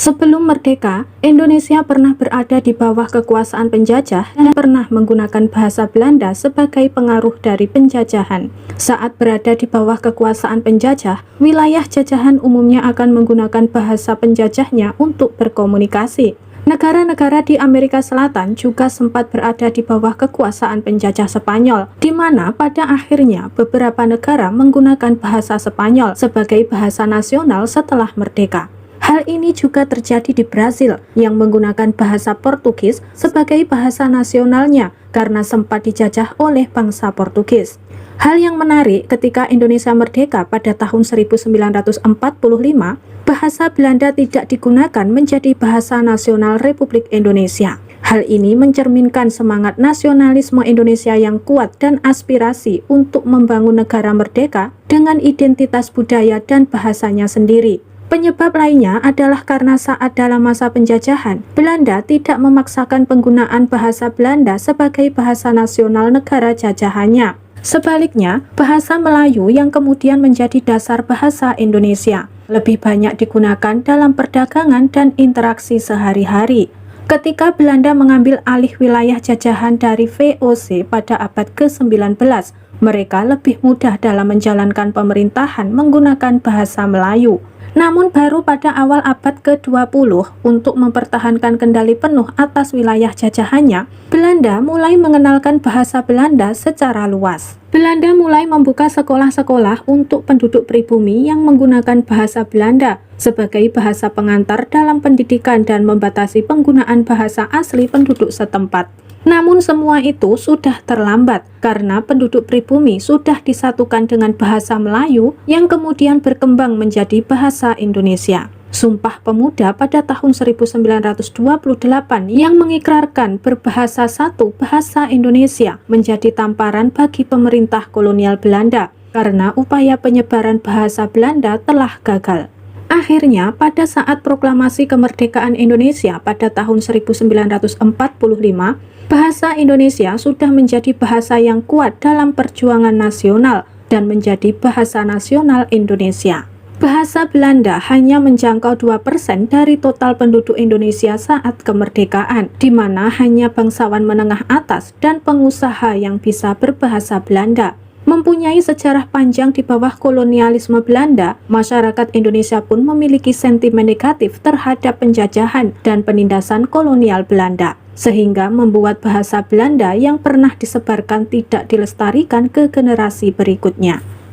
Sebelum merdeka, Indonesia pernah berada di bawah kekuasaan penjajah dan pernah menggunakan bahasa Belanda sebagai pengaruh dari penjajahan. Saat berada di bawah kekuasaan penjajah, wilayah jajahan umumnya akan menggunakan bahasa penjajahnya untuk berkomunikasi. Negara-negara di Amerika Selatan juga sempat berada di bawah kekuasaan penjajah Spanyol, di mana pada akhirnya beberapa negara menggunakan bahasa Spanyol sebagai bahasa nasional setelah merdeka. Hal ini juga terjadi di Brasil yang menggunakan bahasa Portugis sebagai bahasa nasionalnya karena sempat dijajah oleh bangsa Portugis. Hal yang menarik ketika Indonesia merdeka pada tahun 1945, bahasa Belanda tidak digunakan menjadi bahasa nasional Republik Indonesia. Hal ini mencerminkan semangat nasionalisme Indonesia yang kuat dan aspirasi untuk membangun negara merdeka dengan identitas budaya dan bahasanya sendiri. Penyebab lainnya adalah karena saat dalam masa penjajahan, Belanda tidak memaksakan penggunaan bahasa Belanda sebagai bahasa nasional negara jajahannya. Sebaliknya, bahasa Melayu yang kemudian menjadi dasar bahasa Indonesia lebih banyak digunakan dalam perdagangan dan interaksi sehari-hari. Ketika Belanda mengambil alih wilayah jajahan dari VOC pada abad ke-19, mereka lebih mudah dalam menjalankan pemerintahan menggunakan bahasa Melayu. Namun baru pada awal abad ke-20, untuk mempertahankan kendali penuh atas wilayah jajahannya, Belanda mulai mengenalkan bahasa Belanda secara luas. Belanda mulai membuka sekolah-sekolah untuk penduduk pribumi yang menggunakan bahasa Belanda sebagai bahasa pengantar dalam pendidikan dan membatasi penggunaan bahasa asli penduduk setempat. Namun semua itu sudah terlambat karena penduduk pribumi sudah disatukan dengan bahasa Melayu yang kemudian berkembang menjadi bahasa Indonesia. Sumpah Pemuda pada tahun 1928 yang mengikrarkan berbahasa satu bahasa Indonesia menjadi tamparan bagi pemerintah kolonial Belanda karena upaya penyebaran bahasa Belanda telah gagal. Akhirnya, pada saat proklamasi kemerdekaan Indonesia pada tahun 1945, bahasa Indonesia sudah menjadi bahasa yang kuat dalam perjuangan nasional dan menjadi bahasa nasional Indonesia. Bahasa Belanda hanya menjangkau 2% dari total penduduk Indonesia saat kemerdekaan, di mana hanya bangsawan menengah atas dan pengusaha yang bisa berbahasa Belanda. Mempunyai sejarah panjang di bawah kolonialisme Belanda, masyarakat Indonesia pun memiliki sentimen negatif terhadap penjajahan dan penindasan kolonial Belanda, sehingga membuat bahasa Belanda yang pernah disebarkan tidak dilestarikan ke generasi berikutnya.